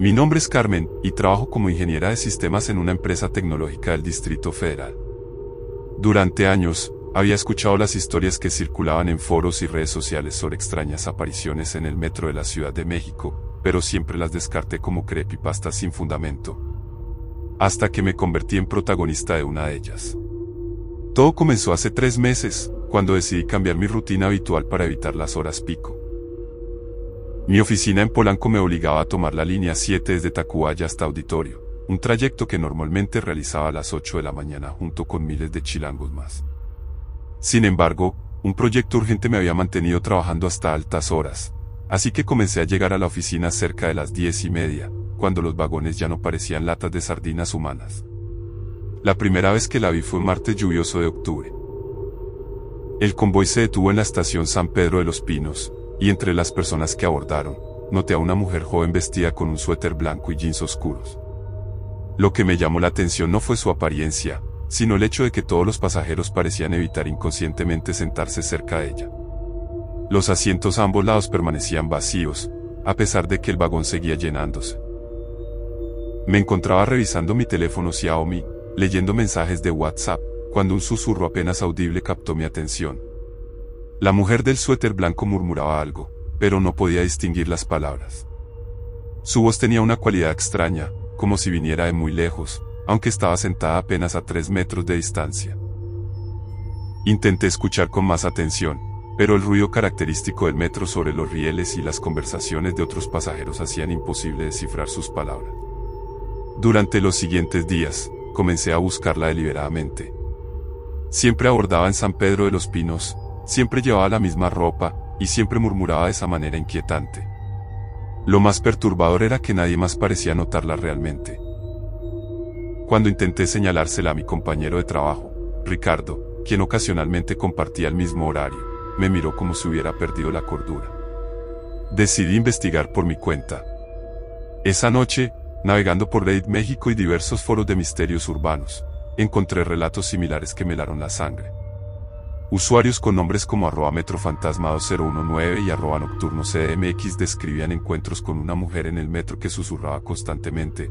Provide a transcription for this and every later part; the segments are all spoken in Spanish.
Mi nombre es Carmen, y trabajo como ingeniera de sistemas en una empresa tecnológica del Distrito Federal. Durante años, había escuchado las historias que circulaban en foros y redes sociales sobre extrañas apariciones en el metro de la Ciudad de México, pero siempre las descarté como creepypastas sin fundamento. Hasta que me convertí en protagonista de una de ellas. Todo comenzó hace 3 meses, cuando decidí cambiar mi rutina habitual para evitar las horas pico. Mi oficina en Polanco me obligaba a tomar la línea 7 desde Tacubaya hasta Auditorio, un trayecto que normalmente realizaba a las 8 de la mañana junto con miles de chilangos más. Sin embargo, un proyecto urgente me había mantenido trabajando hasta altas horas, así que comencé a llegar a la oficina cerca de las 10:30, cuando los vagones ya no parecían latas de sardinas humanas. La primera vez que la vi fue un martes lluvioso de octubre. El convoy se detuvo en la estación San Pedro de los Pinos, y entre las personas que abordaron, noté a una mujer joven vestida con un suéter blanco y jeans oscuros. Lo que me llamó la atención no fue su apariencia, sino el hecho de que todos los pasajeros parecían evitar inconscientemente sentarse cerca de ella. Los asientos a ambos lados permanecían vacíos, a pesar de que el vagón seguía llenándose. Me encontraba revisando mi teléfono Xiaomi, leyendo mensajes de WhatsApp, cuando un susurro apenas audible captó mi atención. La mujer del suéter blanco murmuraba algo, pero no podía distinguir las palabras. Su voz tenía una cualidad extraña, como si viniera de muy lejos, aunque estaba sentada apenas a 3 metros de distancia. Intenté escuchar con más atención, pero el ruido característico del metro sobre los rieles y las conversaciones de otros pasajeros hacían imposible descifrar sus palabras. Durante los siguientes días, comencé a buscarla deliberadamente. Siempre abordaba en San Pedro de los Pinos, siempre llevaba la misma ropa, y siempre murmuraba de esa manera inquietante. Lo más perturbador era que nadie más parecía notarla realmente. Cuando intenté señalársela a mi compañero de trabajo, Ricardo, quien ocasionalmente compartía el mismo horario, me miró como si hubiera perdido la cordura. Decidí investigar por mi cuenta. Esa noche, navegando por Reddit México y diversos foros de misterios urbanos, encontré relatos similares que me helaron la sangre. Usuarios con nombres como @metrofantasma2019 y @nocturnocdmx describían encuentros con una mujer en el metro que susurraba constantemente.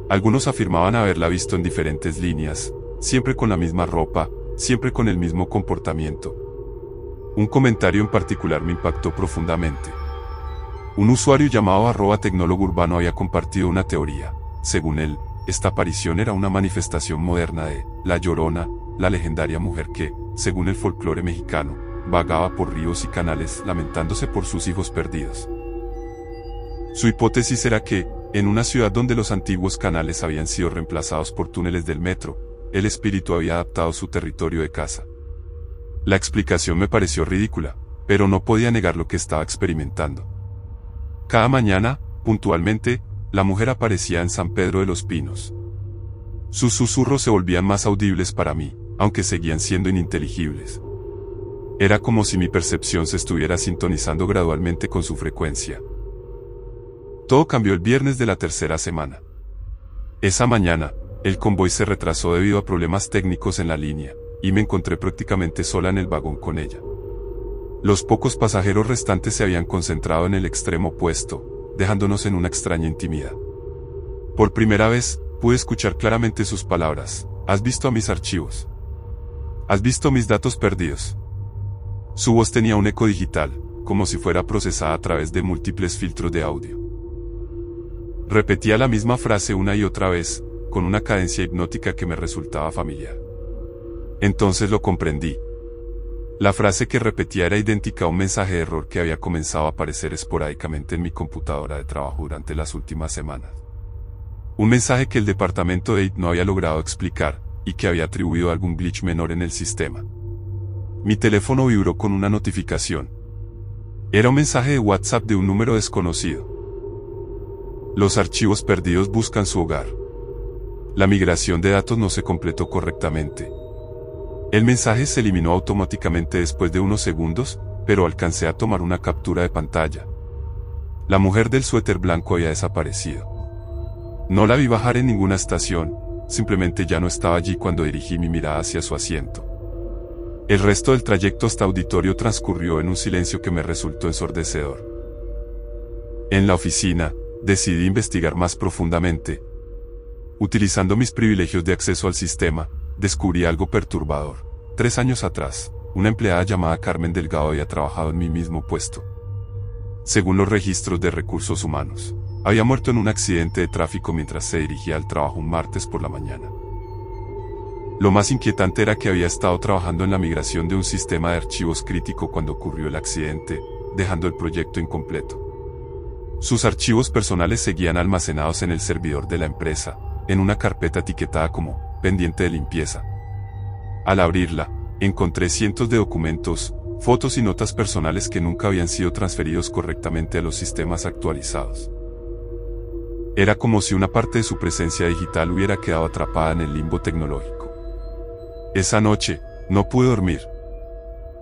Algunos afirmaban haberla visto en diferentes líneas, siempre con la misma ropa, siempre con el mismo comportamiento. Un comentario en particular me impactó profundamente. Un usuario llamado @tecnólogo-urbano había compartido una teoría. Según él, esta aparición era una manifestación moderna de La Llorona, la legendaria mujer que, según el folclore mexicano, vagaba por ríos y canales lamentándose por sus hijos perdidos. Su hipótesis era que, en una ciudad donde los antiguos canales habían sido reemplazados por túneles del metro, el espíritu había adaptado su territorio de caza. La explicación me pareció ridícula, pero no podía negar lo que estaba experimentando. Cada mañana, puntualmente, la mujer aparecía en San Pedro de los Pinos. Sus susurros se volvían más audibles para mí, aunque seguían siendo ininteligibles. Era como si mi percepción se estuviera sintonizando gradualmente con su frecuencia. Todo cambió el viernes de la tercera semana. Esa mañana, el convoy se retrasó debido a problemas técnicos en la línea, y me encontré prácticamente sola en el vagón con ella. Los pocos pasajeros restantes se habían concentrado en el extremo opuesto, dejándonos en una extraña intimidad. Por primera vez, pude escuchar claramente sus palabras. ¿Has visto a mis archivos? ¿Has visto mis datos perdidos? Su voz tenía un eco digital, como si fuera procesada a través de múltiples filtros de audio. Repetía la misma frase una y otra vez, con una cadencia hipnótica que me resultaba familiar. Entonces lo comprendí. La frase que repetía era idéntica a un mensaje de error que había comenzado a aparecer esporádicamente en mi computadora de trabajo durante las últimas semanas. Un mensaje que el departamento de IT no había logrado explicar, y que había atribuido a algún glitch menor en el sistema. Mi teléfono vibró con una notificación. Era un mensaje de WhatsApp de un número desconocido. Los archivos perdidos buscan su hogar. La migración de datos no se completó correctamente. El mensaje se eliminó automáticamente después de unos segundos, pero alcancé a tomar una captura de pantalla. La mujer del suéter blanco había desaparecido. No la vi bajar en ninguna estación, simplemente ya no estaba allí cuando dirigí mi mirada hacia su asiento. El resto del trayecto hasta Auditorio transcurrió en un silencio que me resultó ensordecedor. En la oficina, Decidí investigar más profundamente. Utilizando mis privilegios de acceso al sistema, descubrí algo perturbador. 3 años atrás, una empleada llamada Carmen Delgado había trabajado en mi mismo puesto. Según los registros de recursos humanos, había muerto en un accidente de tráfico mientras se dirigía al trabajo un martes por la mañana. Lo más inquietante era que había estado trabajando en la migración de un sistema de archivos crítico cuando ocurrió el accidente, dejando el proyecto incompleto. Sus archivos personales seguían almacenados en el servidor de la empresa, en una carpeta etiquetada como pendiente de limpieza. Al abrirla, encontré cientos de documentos, fotos y notas personales que nunca habían sido transferidos correctamente a los sistemas actualizados. Era como si una parte de su presencia digital hubiera quedado atrapada en el limbo tecnológico. Esa noche, no pude dormir.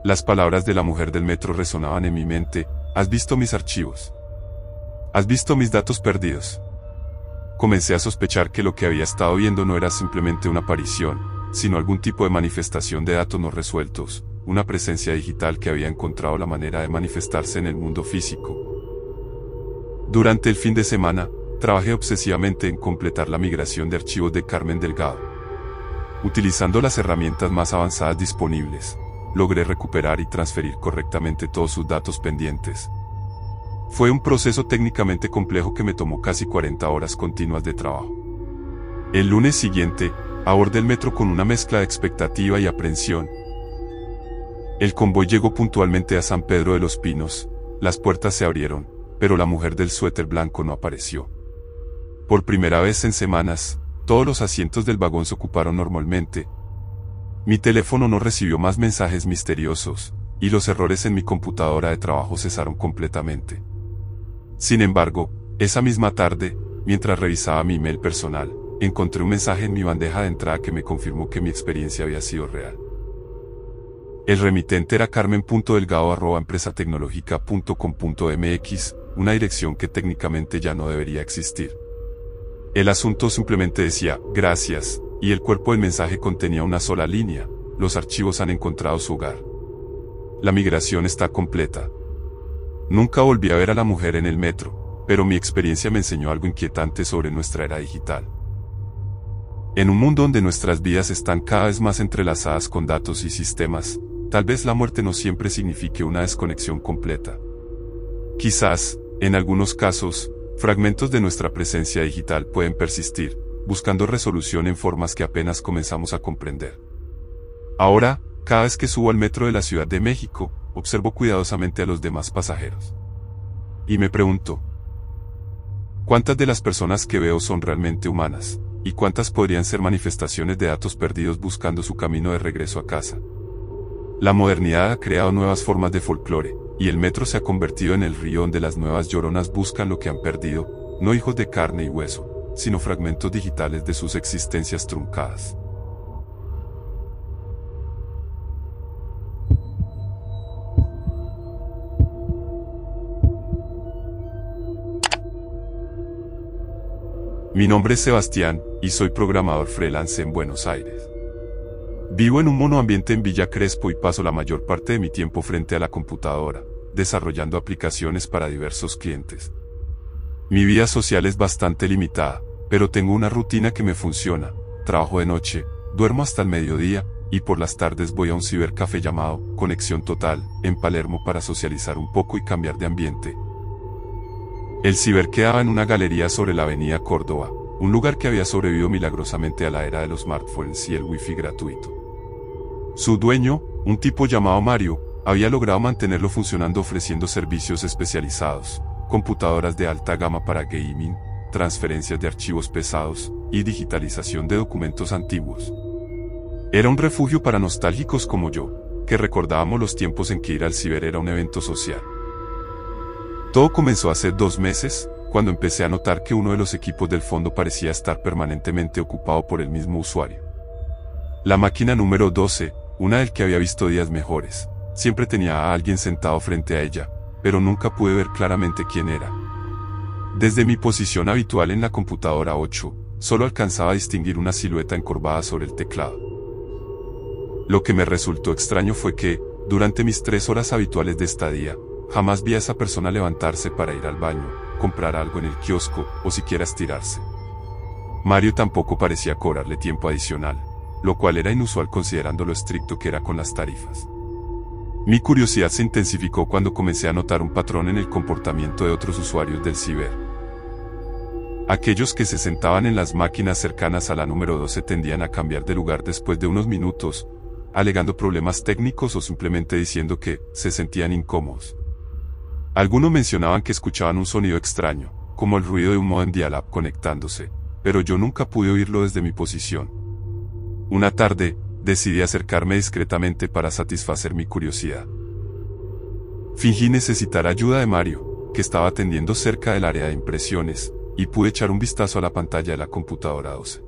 Las palabras de la mujer del metro resonaban en mi mente: ¿has visto mis archivos? ¿Has visto mis datos perdidos? Comencé a sospechar que lo que había estado viendo no era simplemente una aparición, sino algún tipo de manifestación de datos no resueltos, una presencia digital que había encontrado la manera de manifestarse en el mundo físico. Durante el fin de semana, trabajé obsesivamente en completar la migración de archivos de Carmen Delgado. Utilizando las herramientas más avanzadas disponibles, logré recuperar y transferir correctamente todos sus datos pendientes. Fue un proceso técnicamente complejo que me tomó casi 40 horas continuas de trabajo. El lunes siguiente, abordé el metro con una mezcla de expectativa y aprensión. El convoy llegó puntualmente a San Pedro de los Pinos, las puertas se abrieron, pero la mujer del suéter blanco no apareció. Por primera vez en semanas, todos los asientos del vagón se ocuparon normalmente. Mi teléfono no recibió más mensajes misteriosos, y los errores en mi computadora de trabajo cesaron completamente. Sin embargo, esa misma tarde, mientras revisaba mi email personal, encontré un mensaje en mi bandeja de entrada que me confirmó que mi experiencia había sido real. El remitente era carmen.delgado@empresatecnologica.com.mx, una dirección que técnicamente ya no debería existir. El asunto simplemente decía: gracias, y el cuerpo del mensaje contenía una sola línea: los archivos han encontrado su hogar. La migración está completa. Nunca volví a ver a la mujer en el metro, pero mi experiencia me enseñó algo inquietante sobre nuestra era digital. En un mundo donde nuestras vidas están cada vez más entrelazadas con datos y sistemas, tal vez la muerte no siempre signifique una desconexión completa. Quizás, en algunos casos, fragmentos de nuestra presencia digital pueden persistir, buscando resolución en formas que apenas comenzamos a comprender. Ahora, cada vez que subo al metro de la Ciudad de México, observo cuidadosamente a los demás pasajeros. Y me pregunto: ¿cuántas de las personas que veo son realmente humanas? ¿Y cuántas podrían ser manifestaciones de datos perdidos buscando su camino de regreso a casa? La modernidad ha creado nuevas formas de folclore, y el metro se ha convertido en el río donde las nuevas lloronas buscan lo que han perdido, no hijos de carne y hueso, sino fragmentos digitales de sus existencias truncadas. Mi nombre es Sebastián, y soy programador freelance en Buenos Aires. Vivo en un monoambiente en Villa Crespo y paso la mayor parte de mi tiempo frente a la computadora, desarrollando aplicaciones para diversos clientes. Mi vida social es bastante limitada, pero tengo una rutina que me funciona: trabajo de noche, duermo hasta el mediodía, y por las tardes voy a un cibercafé llamado Conexión Total, en Palermo, para socializar un poco y cambiar de ambiente. El ciber quedaba en una galería sobre la avenida Córdoba, un lugar que había sobrevivido milagrosamente a la era de los smartphones y el wifi gratuito. Su dueño, un tipo llamado Mario, había logrado mantenerlo funcionando ofreciendo servicios especializados, computadoras de alta gama para gaming, transferencias de archivos pesados, y digitalización de documentos antiguos. Era un refugio para nostálgicos como yo, que recordábamos los tiempos en que ir al ciber era un evento social. Todo comenzó hace 2 meses, cuando empecé a notar que uno de los equipos del fondo parecía estar permanentemente ocupado por el mismo usuario. La máquina número 12, una del que había visto días mejores, siempre tenía a alguien sentado frente a ella, pero nunca pude ver claramente quién era. Desde mi posición habitual en la computadora 8, solo alcanzaba a distinguir una silueta encorvada sobre el teclado. Lo que me resultó extraño fue que, durante mis 3 horas habituales de estadía, jamás vi a esa persona levantarse para ir al baño, comprar algo en el kiosco o siquiera estirarse. Mario tampoco parecía cobrarle tiempo adicional, lo cual era inusual considerando lo estricto que era con las tarifas. Mi curiosidad se intensificó cuando comencé a notar un patrón en el comportamiento de otros usuarios del ciber. Aquellos que se sentaban en las máquinas cercanas a la número 12 tendían a cambiar de lugar después de unos minutos, alegando problemas técnicos o simplemente diciendo que se sentían incómodos. Algunos mencionaban que escuchaban un sonido extraño, como el ruido de un módem dial-up conectándose, pero yo nunca pude oírlo desde mi posición. Una tarde, decidí acercarme discretamente para satisfacer mi curiosidad. Fingí necesitar ayuda de Mario, que estaba atendiendo cerca del área de impresiones, y pude echar un vistazo a la pantalla de la computadora 12.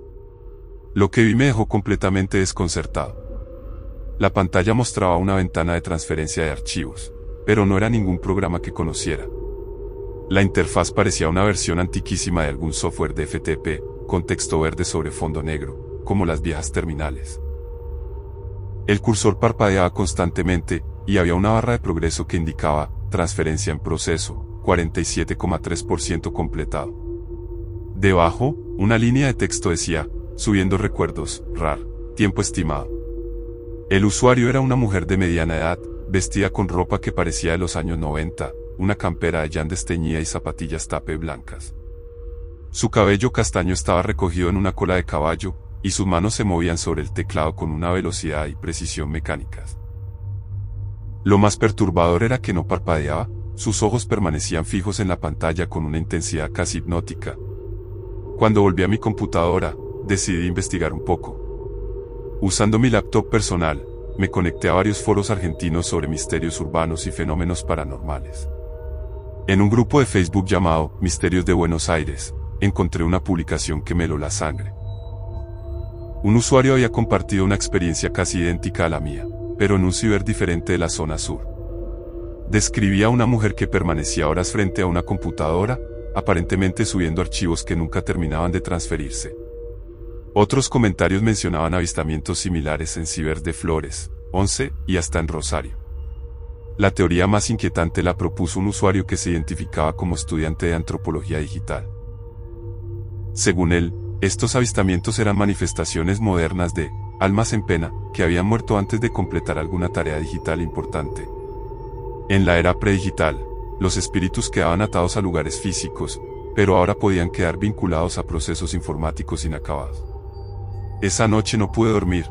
Lo que vi me dejó completamente desconcertado. La pantalla mostraba una ventana de transferencia de archivos, pero no era ningún programa que conociera. La interfaz parecía una versión antiquísima de algún software de FTP, con texto verde sobre fondo negro, como las viejas terminales. El cursor parpadeaba constantemente, y había una barra de progreso que indicaba, transferencia en proceso, 47,3% completado. Debajo, una línea de texto decía, subiendo recuerdos, RAR, tiempo estimado. El usuario era una mujer de mediana edad, vestida con ropa que parecía de los años 90, una campera de llan desteñida y zapatillas tape blancas. Su cabello castaño estaba recogido en una cola de caballo, y sus manos se movían sobre el teclado con una velocidad y precisión mecánicas. Lo más perturbador era que no parpadeaba, sus ojos permanecían fijos en la pantalla con una intensidad casi hipnótica. Cuando volví a mi computadora, decidí investigar un poco. Usando mi laptop personal, me conecté a varios foros argentinos sobre misterios urbanos y fenómenos paranormales. En un grupo de Facebook llamado Misterios de Buenos Aires, encontré una publicación que me heló la sangre. Un usuario había compartido una experiencia casi idéntica a la mía, pero en un ciber diferente de la zona sur. Describía a una mujer que permanecía horas frente a una computadora, aparentemente subiendo archivos que nunca terminaban de transferirse. Otros comentarios mencionaban avistamientos similares en cibers de Flores, 11 y hasta en Rosario. La teoría más inquietante la propuso un usuario que se identificaba como estudiante de antropología digital. Según él, estos avistamientos eran manifestaciones modernas de almas en pena que habían muerto antes de completar alguna tarea digital importante. En la era predigital, los espíritus quedaban atados a lugares físicos, pero ahora podían quedar vinculados a procesos informáticos inacabados. Esa noche no pude dormir.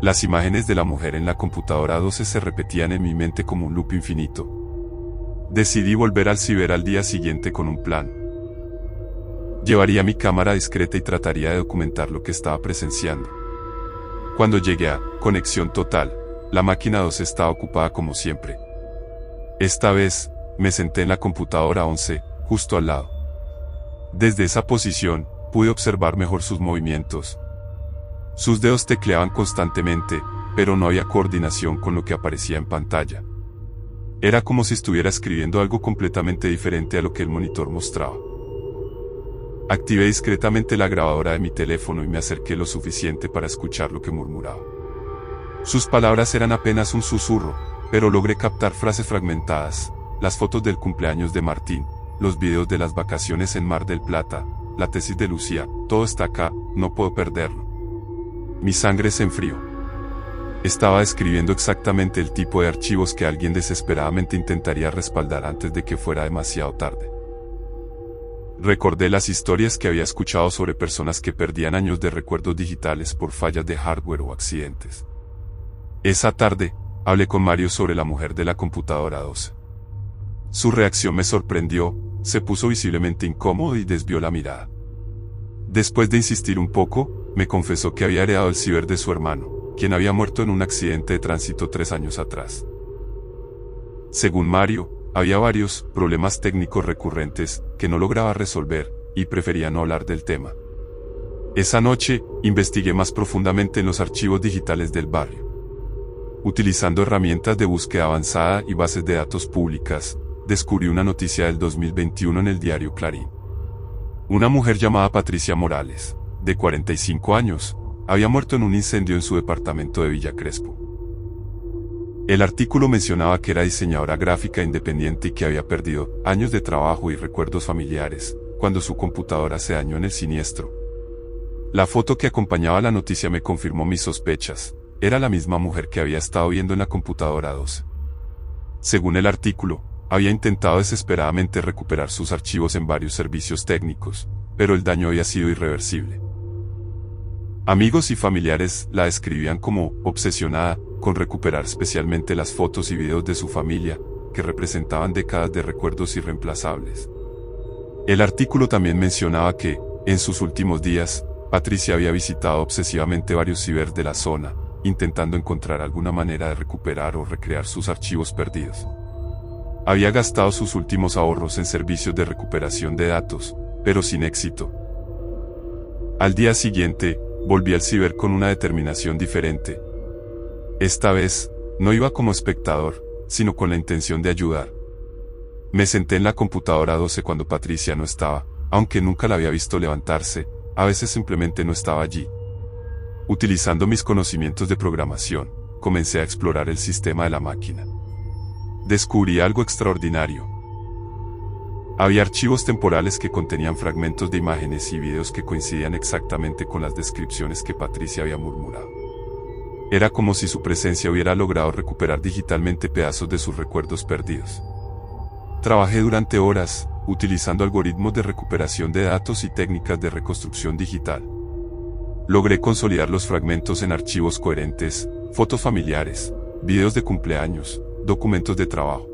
Las imágenes de la mujer en la computadora 12 se repetían en mi mente como un loop infinito. Decidí volver al ciber al día siguiente con un plan. Llevaría mi cámara discreta y trataría de documentar lo que estaba presenciando. Cuando llegué a conexión total, la máquina 12 estaba ocupada como siempre. Esta vez, me senté en la computadora 11, justo al lado. Desde esa posición, pude observar mejor sus movimientos. Sus dedos tecleaban constantemente, pero no había coordinación con lo que aparecía en pantalla. Era como si estuviera escribiendo algo completamente diferente a lo que el monitor mostraba. Activé discretamente la grabadora de mi teléfono y me acerqué lo suficiente para escuchar lo que murmuraba. Sus palabras eran apenas un susurro, pero logré captar frases fragmentadas, las fotos del cumpleaños de Martín, los videos de las vacaciones en Mar del Plata, la tesis de Lucía, todo está acá, no puedo perderlo. Mi sangre se enfrió. Estaba describiendo exactamente el tipo de archivos que alguien desesperadamente intentaría respaldar antes de que fuera demasiado tarde. Recordé las historias que había escuchado sobre personas que perdían años de recuerdos digitales por fallas de hardware o accidentes. Esa tarde, hablé con Mario sobre la mujer de la computadora 12. Su reacción me sorprendió, se puso visiblemente incómodo y desvió la mirada. Después de insistir un poco, me confesó que había heredado el ciber de su hermano, quien había muerto en un accidente de tránsito 3 años atrás. Según Mario, había varios problemas técnicos recurrentes que no lograba resolver, y prefería no hablar del tema. Esa noche, investigué más profundamente en los archivos digitales del barrio. Utilizando herramientas de búsqueda avanzada y bases de datos públicas, descubrí una noticia del 2021 en el diario Clarín. Una mujer llamada Patricia Morales, de 45 años, había muerto en un incendio en su departamento de Villa Crespo. El artículo mencionaba que era diseñadora gráfica independiente y que había perdido años de trabajo y recuerdos familiares cuando su computadora se dañó en el siniestro. La foto que acompañaba la noticia me confirmó mis sospechas. Era la misma mujer que había estado viendo en la computadora 12. Según el artículo, había intentado desesperadamente recuperar sus archivos en varios servicios técnicos, pero el daño había sido irreversible. Amigos y familiares la describían como obsesionada con recuperar especialmente las fotos y videos de su familia, que representaban décadas de recuerdos irreemplazables. El artículo también mencionaba que, en sus últimos días, Patricia había visitado obsesivamente varios cibers de la zona, intentando encontrar alguna manera de recuperar o recrear sus archivos perdidos. Había gastado sus últimos ahorros en servicios de recuperación de datos, pero sin éxito. Al día siguiente, volví al ciber con una determinación diferente. Esta vez, no iba como espectador, sino con la intención de ayudar. Me senté en la computadora 12 cuando Patricia no estaba, aunque nunca la había visto levantarse, a veces simplemente no estaba allí. Utilizando mis conocimientos de programación, comencé a explorar el sistema de la máquina. Descubrí algo extraordinario. Había archivos temporales que contenían fragmentos de imágenes y videos que coincidían exactamente con las descripciones que Patricia había murmurado. Era como si su presencia hubiera logrado recuperar digitalmente pedazos de sus recuerdos perdidos. Trabajé durante horas, utilizando algoritmos de recuperación de datos y técnicas de reconstrucción digital. Logré consolidar los fragmentos en archivos coherentes, fotos familiares, videos de cumpleaños, documentos de trabajo.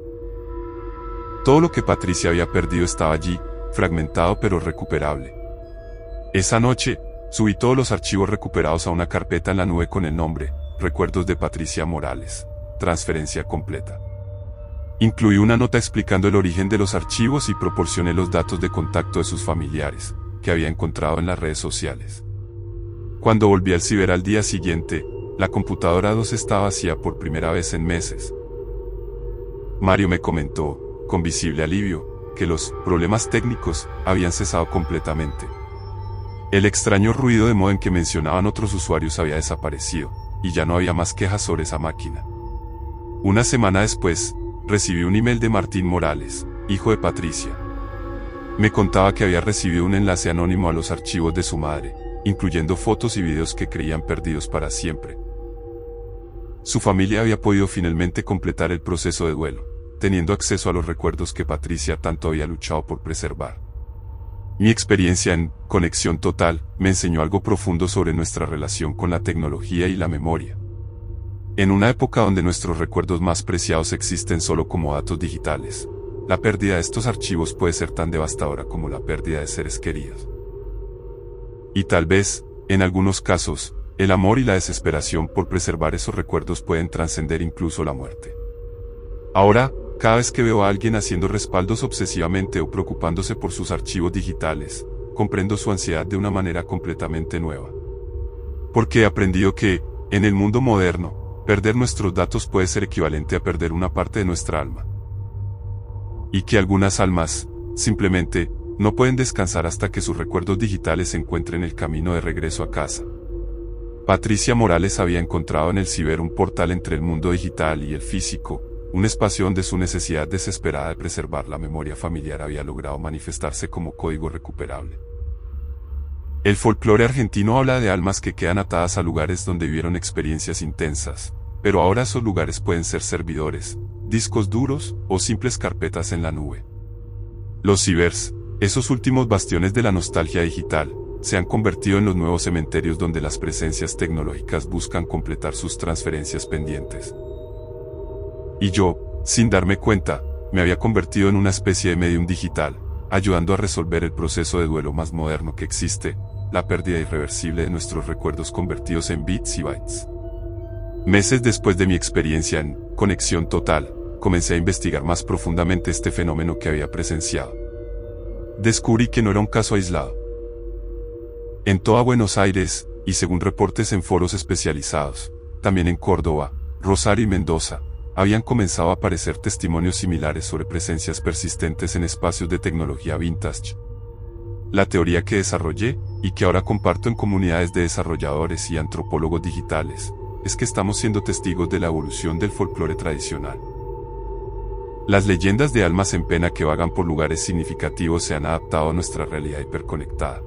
Todo lo que Patricia había perdido estaba allí, fragmentado pero recuperable. Esa noche, subí todos los archivos recuperados a una carpeta en la nube con el nombre, Recuerdos de Patricia Morales, transferencia completa. Incluí una nota explicando el origen de los archivos y proporcioné los datos de contacto de sus familiares, que había encontrado en las redes sociales. Cuando volví al ciber al día siguiente, la computadora 2 estaba vacía por primera vez en meses. Mario me comentó, con visible alivio, que los problemas técnicos habían cesado completamente. El extraño ruido de modem que mencionaban otros usuarios había desaparecido, y ya no había más quejas sobre esa máquina. Una semana después, recibí un email de Martín Morales, hijo de Patricia. Me contaba que había recibido un enlace anónimo a los archivos de su madre, incluyendo fotos y videos que creían perdidos para siempre. Su familia había podido finalmente completar el proceso de duelo, teniendo acceso a los recuerdos que Patricia tanto había luchado por preservar. Mi experiencia en Conexión Total me enseñó algo profundo sobre nuestra relación con la tecnología y la memoria. En una época donde nuestros recuerdos más preciados existen solo como datos digitales, la pérdida de estos archivos puede ser tan devastadora como la pérdida de seres queridos. Y tal vez, en algunos casos, el amor y la desesperación por preservar esos recuerdos pueden trascender incluso la muerte. Ahora, cada vez que veo a alguien haciendo respaldos obsesivamente o preocupándose por sus archivos digitales, comprendo su ansiedad de una manera completamente nueva. Porque he aprendido que, en el mundo moderno, perder nuestros datos puede ser equivalente a perder una parte de nuestra alma. Y que algunas almas, simplemente, no pueden descansar hasta que sus recuerdos digitales encuentren el camino de regreso a casa. Patricia Morales había encontrado en el ciber un portal entre el mundo digital y el físico, un espacio donde su necesidad desesperada de preservar la memoria familiar había logrado manifestarse como código recuperable. El folclore argentino habla de almas que quedan atadas a lugares donde vivieron experiencias intensas, pero ahora esos lugares pueden ser servidores, discos duros o simples carpetas en la nube. Los cibers, esos últimos bastiones de la nostalgia digital, se han convertido en los nuevos cementerios donde las presencias tecnológicas buscan completar sus transferencias pendientes. Y yo, sin darme cuenta, me había convertido en una especie de medium digital, ayudando a resolver el proceso de duelo más moderno que existe, la pérdida irreversible de nuestros recuerdos convertidos en bits y bytes. Meses después de mi experiencia en Conexión Total, comencé a investigar más profundamente este fenómeno que había presenciado. Descubrí que no era un caso aislado. En toda Buenos Aires, y según reportes en foros especializados, también en Córdoba, Rosario y Mendoza, habían comenzado a aparecer testimonios similares sobre presencias persistentes en espacios de tecnología vintage. La teoría que desarrollé, y que ahora comparto en comunidades de desarrolladores y antropólogos digitales, es que estamos siendo testigos de la evolución del folclore tradicional. Las leyendas de almas en pena que vagan por lugares significativos se han adaptado a nuestra realidad hiperconectada.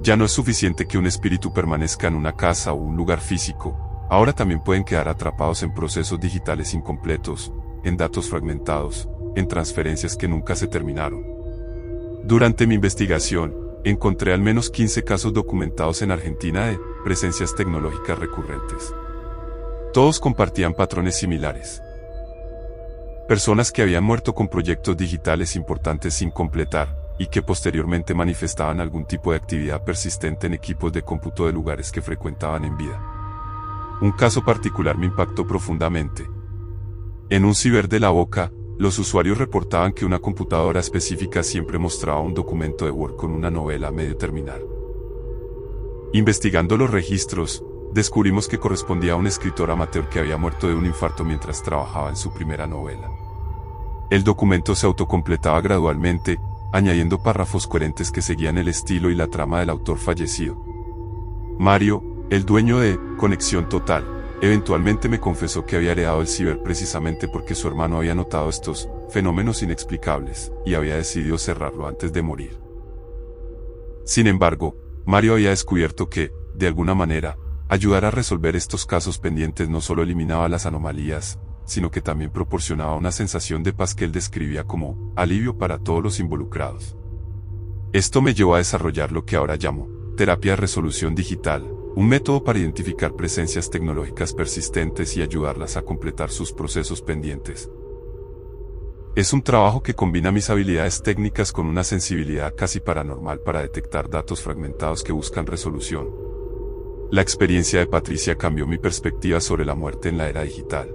Ya no es suficiente que un espíritu permanezca en una casa o un lugar físico, ahora también pueden quedar atrapados en procesos digitales incompletos, en datos fragmentados, en transferencias que nunca se terminaron. Durante mi investigación, encontré al menos 15 casos documentados en Argentina de presencias tecnológicas recurrentes. Todos compartían patrones similares. Personas que habían muerto con proyectos digitales importantes sin completar, y que posteriormente manifestaban algún tipo de actividad persistente en equipos de cómputo de lugares que frecuentaban en vida. Un caso particular me impactó profundamente. En un ciber de La Boca, los usuarios reportaban que una computadora específica siempre mostraba un documento de Word con una novela a medio terminar. Investigando los registros, descubrimos que correspondía a un escritor amateur que había muerto de un infarto mientras trabajaba en su primera novela. El documento se autocompletaba gradualmente, añadiendo párrafos coherentes que seguían el estilo y la trama del autor fallecido. Mario, el dueño de Conexión Total, eventualmente me confesó que había heredado el ciber precisamente porque su hermano había notado estos fenómenos inexplicables y había decidido cerrarlo antes de morir. Sin embargo, Mario había descubierto que, de alguna manera, ayudar a resolver estos casos pendientes no solo eliminaba las anomalías, sino que también proporcionaba una sensación de paz que él describía como alivio para todos los involucrados. Esto me llevó a desarrollar lo que ahora llamo terapia de resolución digital, un método para identificar presencias tecnológicas persistentes y ayudarlas a completar sus procesos pendientes. Es un trabajo que combina mis habilidades técnicas con una sensibilidad casi paranormal para detectar datos fragmentados que buscan resolución. La experiencia de Patricia cambió mi perspectiva sobre la muerte en la era digital.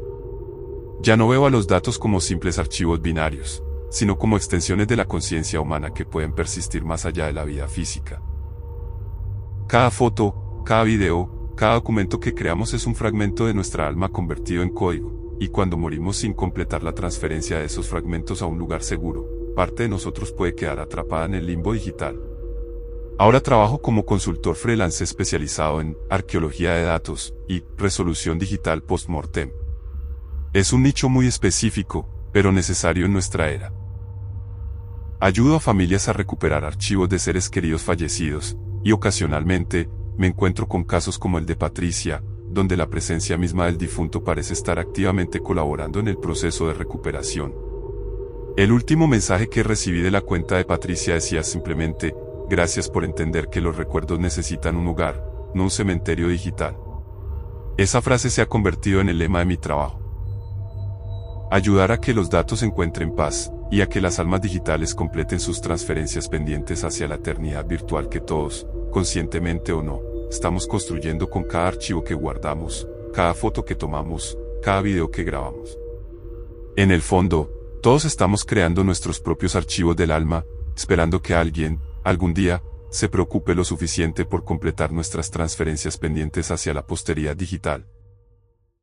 Ya no veo a los datos como simples archivos binarios, sino como extensiones de la conciencia humana que pueden persistir más allá de la vida física. Cada foto, cada video, cada documento que creamos es un fragmento de nuestra alma convertido en código, y cuando morimos sin completar la transferencia de esos fragmentos a un lugar seguro, parte de nosotros puede quedar atrapada en el limbo digital. Ahora trabajo como consultor freelance especializado en arqueología de datos y resolución digital post-mortem. Es un nicho muy específico, pero necesario en nuestra era. Ayudo a familias a recuperar archivos de seres queridos fallecidos, y ocasionalmente, me encuentro con casos como el de Patricia, donde la presencia misma del difunto parece estar activamente colaborando en el proceso de recuperación. El último mensaje que recibí de la cuenta de Patricia decía simplemente, gracias por entender que los recuerdos necesitan un hogar, no un cementerio digital. Esa frase se ha convertido en el lema de mi trabajo. Ayudar a que los datos encuentren paz, y a que las almas digitales completen sus transferencias pendientes hacia la eternidad virtual que todos, conscientemente o no, estamos construyendo con cada archivo que guardamos, cada foto que tomamos, cada video que grabamos. En el fondo, todos estamos creando nuestros propios archivos del alma, esperando que alguien, algún día, se preocupe lo suficiente por completar nuestras transferencias pendientes hacia la posteridad digital.